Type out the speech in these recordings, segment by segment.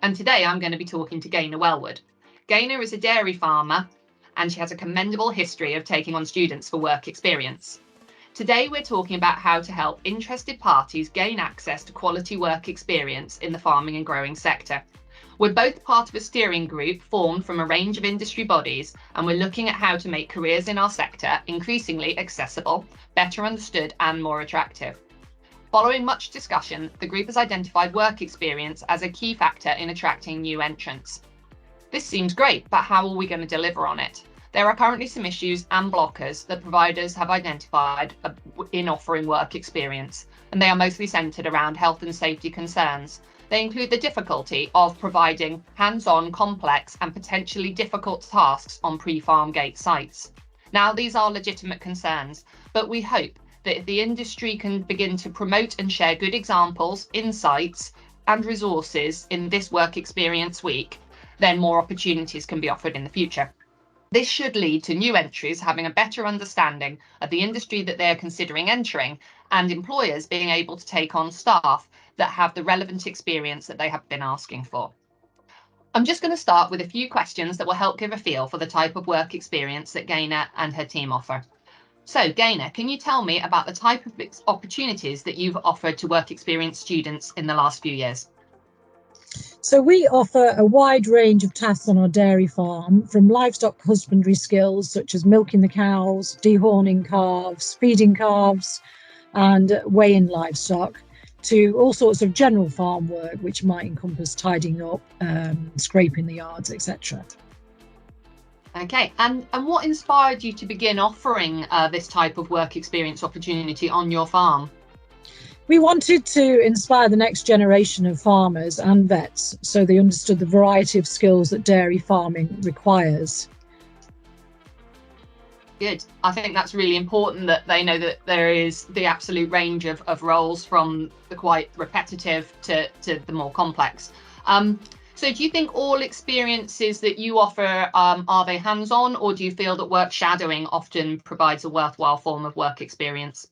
And today I'm going to be talking to Gaynor Wellwood. Gaynor is a dairy farmer and she has a commendable history of taking on students for work experience. Today we're talking about how to help interested parties gain access to quality work experience in the farming and growing sector. We're both part of a steering group formed from a range of industry bodies, and we're looking at how to make careers in our sector increasingly accessible, better understood and more attractive. Following much discussion, the group has identified work experience as a key factor in attracting new entrants. This seems great, but how are we going to deliver on it? There are currently some issues and blockers that providers have identified in offering work experience, and they are mostly centred around health and safety concerns. They include the difficulty of providing hands-on, complex and potentially difficult tasks on pre-farm gate sites. Now, these are legitimate concerns, but we hope that if the industry can begin to promote and share good examples, insights and resources in this work experience week, then more opportunities can be offered in the future. This should lead to new entries having a better understanding of the industry that they are considering entering, and employers being able to take on staff that have the relevant experience that they have been asking for. I'm just going to start with a few questions that will help give a feel for the type of work experience that Gaynor and her team offer. So, Gaynor, can you tell me about the type of opportunities that you've offered to work experience students in the last few years? So we offer a wide range of tasks on our dairy farm, from livestock husbandry skills such as milking the cows, dehorning calves, feeding calves and weighing livestock, to all sorts of general farm work, which might encompass tidying up, scraping the yards, etc. Okay, and what inspired you to begin offering this type of work experience opportunity on your farm? We wanted to inspire the next generation of farmers and vets so they understood the variety of skills that dairy farming requires. Good. I think that's really important that they know that there is the absolute range of roles, from the quite repetitive to the more complex. So do you think all experiences that you offer, are they hands-on, or do you feel that work shadowing often provides a worthwhile form of work experience?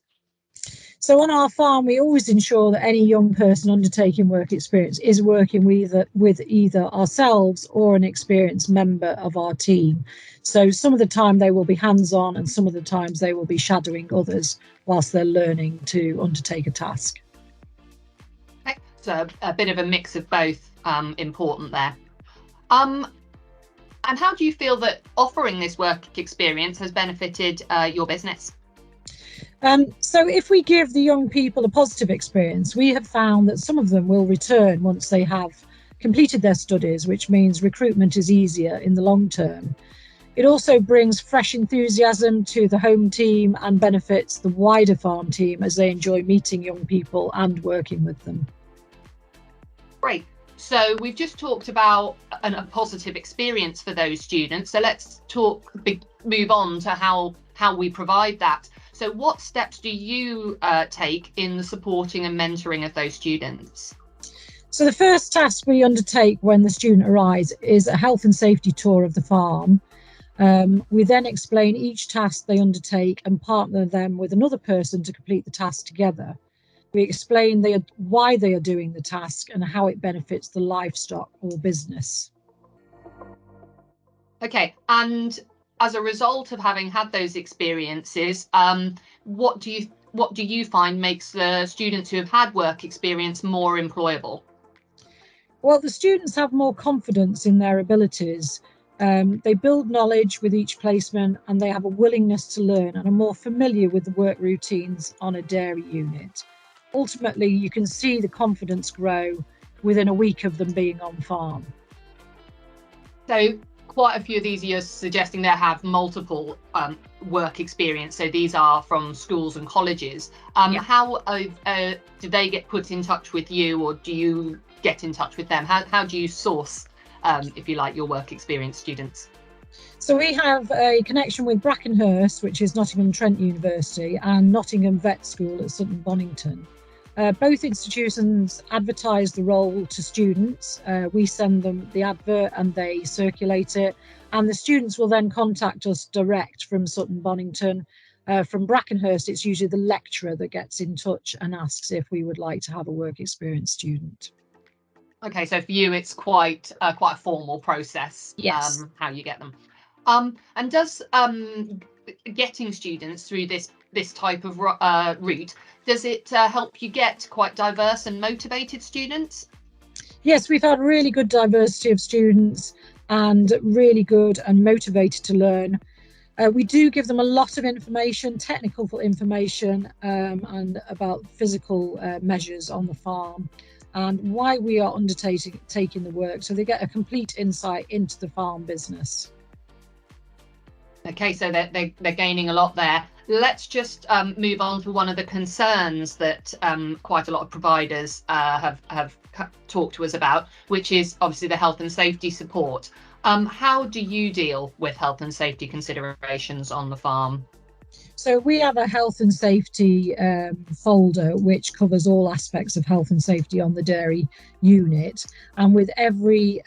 So on our farm, we always ensure that any young person undertaking work experience is working with either ourselves or an experienced member of our team. So some of the time they will be hands-on and some of the times they will be shadowing others whilst they're learning to undertake a task. Okay. So a bit of a mix of both, important there. And how do you feel that offering this work experience has benefited your business? So if we give the young people a positive experience, we have found that some of them will return once they have completed their studies, which means recruitment is easier in the long term. It also brings fresh enthusiasm to the home team and benefits the wider farm team as they enjoy meeting young people and working with them. Great. So we've just talked about a positive experience for those students. So let's move on to how we provide that. So what steps do you take in the supporting and mentoring of those students? So the first task we undertake when the student arrives is a health and safety tour of the farm. We then explain each task they undertake and partner them with another person to complete the task together. We explain why they are doing the task and how it benefits the livestock or business. Okay, and as a result of having had those experiences, what do you find makes the students who have had work experience more employable? Well, the students have more confidence in their abilities. They build knowledge with each placement and they have a willingness to learn and are more familiar with the work routines on a dairy unit. Ultimately, you can see the confidence grow within a week of them being on farm. So quite a few of these, you're suggesting they have multiple work experience. So these are from schools and colleges. Yeah. How do they get put in touch with you, or do you get in touch with them? How do you source, if you like, your work experience students? So we have a connection with Brackenhurst, which is Nottingham-Trent University, and Nottingham Vet School at Sutton Bonington. Both institutions advertise the role to students. We send them the advert and they circulate it, and the students will then contact us direct from Sutton Bonington From Brackenhurst, it's usually the lecturer that gets in touch and asks if we would like to have a work experience student. Okay, so for you, it's quite a formal process. Yes. How you get them. And does getting students through this type of route, does it help you get quite diverse and motivated students? Yes, we've had really good diversity of students and really good and motivated to learn. We do give them a lot of information, technical information, and about physical measures on the farm and why we are taking the work, so they get a complete insight into the farm business. Okay, so they're gaining a lot there. Let's just move on to one of the concerns that quite a lot of providers have talked to us about, which is obviously the health and safety support. How do you deal with health and safety considerations on the farm? So we have a health and safety folder which covers all aspects of health and safety on the dairy unit. And with every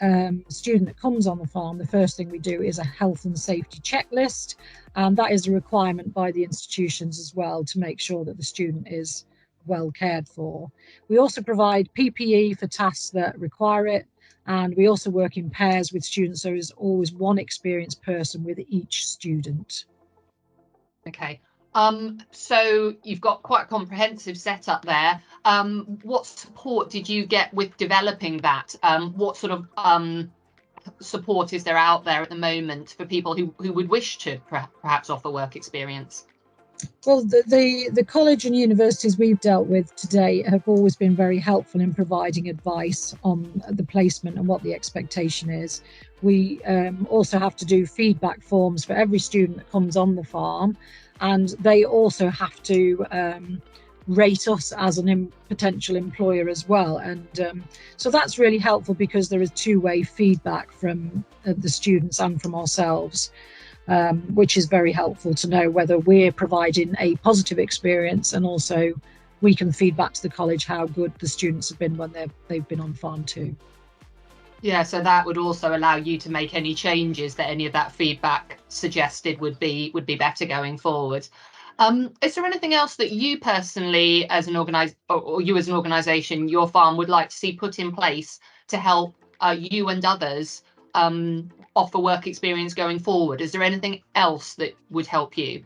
student that comes on the farm, the first thing we do is a health and safety checklist. And that is a requirement by the institutions as well to make sure that the student is well cared for. We also provide PPE for tasks that require it. And we also work in pairs with students. So there's always one experienced person with each student. Okay, so you've got quite a comprehensive setup there. What support did you get with developing that? What sort of support is there out there at the moment for people who would wish to perhaps offer work experience? Well, the college and universities we've dealt with today have always been very helpful in providing advice on the placement and what the expectation is. We also have to do feedback forms for every student that comes on the farm, and they also have to rate us as a potential employer as well. And so that's really helpful because there is two-way feedback from the students and from ourselves. Which is very helpful to know whether we're providing a positive experience, and also we can feed back to the college how good the students have been when they've been on farm too. Yeah, so that would also allow you to make any changes that any of that feedback suggested would be better going forward. Is there anything else that you personally, as an organisation, your farm would like to see put in place to help you and others offer work experience going forward? Is there anything else that would help you?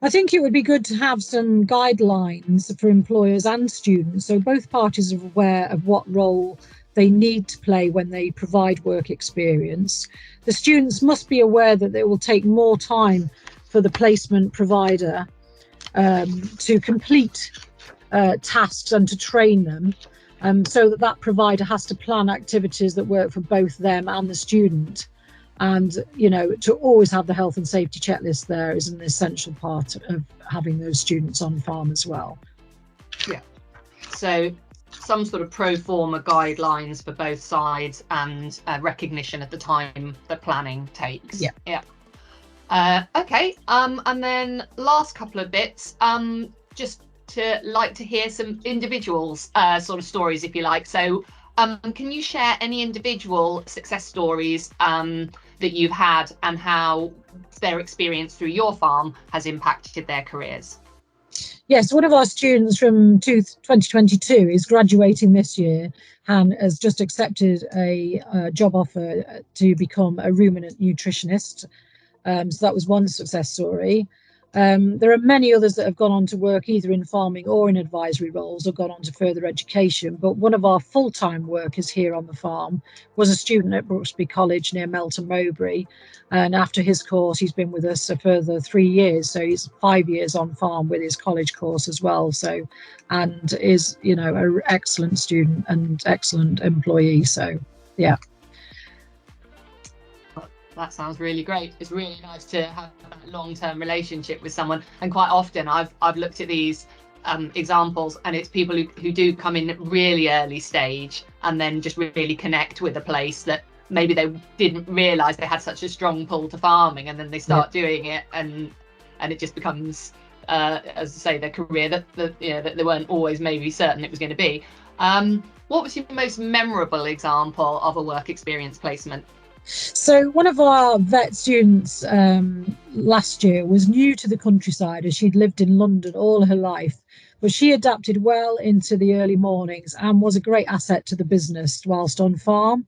I think it would be good to have some guidelines for employers and students, so both parties are aware of what role they need to play when they provide work experience. The students must be aware that it will take more time for the placement provider to complete tasks and to train them. So that provider has to plan activities that work for both them and the student. And, you know, to always have the health and safety checklist there is an essential part of having those students on farm as well. Yeah. So some sort of pro forma guidelines for both sides and recognition at the time that planning takes. Yeah. Yeah. Okay. And then last couple of bits, just to like to hear some individuals sort of stories, if you like. So can you share any individual success stories that you've had and how their experience through your farm has impacted their careers? Yes, one of our students from 2022 is graduating this year and has just accepted a job offer to become a ruminant nutritionist. So that was one success story. There are many others that have gone on to work either in farming or in advisory roles or gone on to further education. But one of our full-time workers here on the farm was a student at Brooksby College near Melton Mowbray. And after his course, he's been with us a further 3 years. So he's 5 years on farm with his college course as well. So, and is, you know, an excellent student and excellent employee. So, yeah. That sounds really great. It's really nice to have that long-term relationship with someone. And quite often I've looked at these examples, and it's people who do come in really early stage and then just really connect with a place that maybe they didn't realise they had such a strong pull to farming, and then they start doing it, and it just becomes, as I say, their career that they weren't always maybe certain it was going to be. What was your most memorable example of a work experience placement? So one of our vet students last year was new to the countryside, as she'd lived in London all her life, but she adapted well into the early mornings and was a great asset to the business whilst on farm.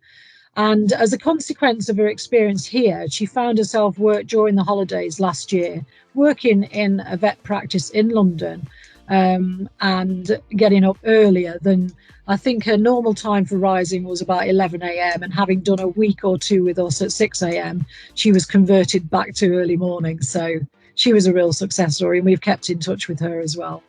And as a consequence of her experience here, she found herself work during the holidays last year, working in a vet practice in London, and getting up earlier than, I think her normal time for rising was about 11 a.m. And having done a week or two with us at 6 a.m., she was converted back to early morning. So she was a real success story, and we've kept in touch with her as well.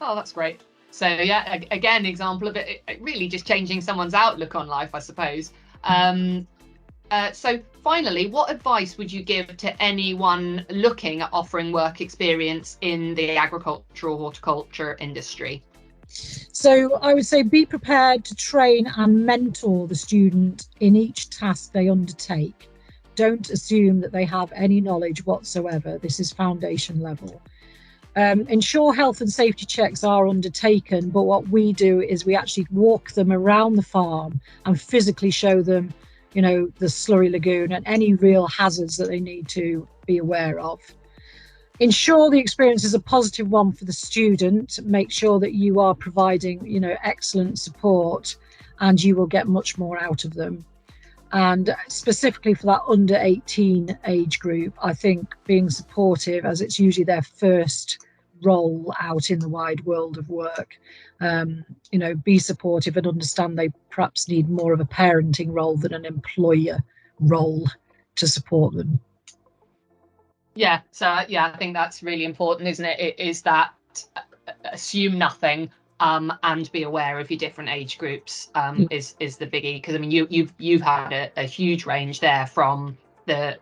Oh, that's great. So yeah, again, example of it really just changing someone's outlook on life, I suppose. So finally, what advice would you give to anyone looking at offering work experience in the agricultural horticulture industry? So I would say be prepared to train and mentor the student in each task they undertake. Don't assume that they have any knowledge whatsoever. This is foundation level. Ensure health and safety checks are undertaken, but what we do is we actually walk them around the farm and physically show them, you know, the slurry lagoon and any real hazards that they need to be aware of. Ensure the experience is a positive one for the student. Make sure that you are providing, you know, excellent support, and you will get much more out of them. And specifically for that under 18 age group, I think being supportive, as it's usually their first role out in the wide world of work, you know, be supportive and understand they perhaps need more of a parenting role than an employer role to support them. Yeah, so yeah, I think that's really important, isn't it? It is that assume nothing. And be aware of your different age groups is the biggie, because I mean you've had a huge range there, from the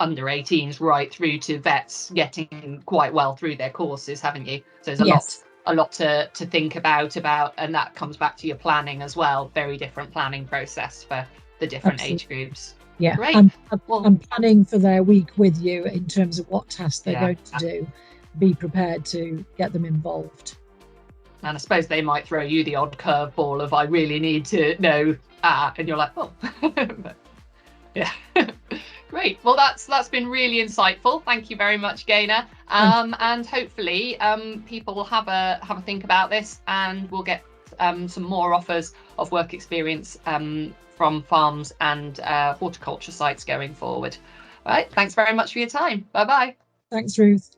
under 18s right through to vets getting quite well through their courses, haven't you? So there's a lot to think about, and that comes back to your planning as well. Very different planning process for the different age groups. Yeah, great. I'm planning for their week with you in terms of what tasks they're going to do. Be prepared to get them involved. And I suppose they might throw you the odd curveball of, I really need to know, and you're like, oh, yeah. Great. Well, that's been really insightful. Thank you very much, Gaynor. And hopefully people will have a think about this, and we'll get some more offers of work experience from farms and horticulture sites going forward. All right. Thanks very much for your time. Bye-bye. Thanks, Ruth.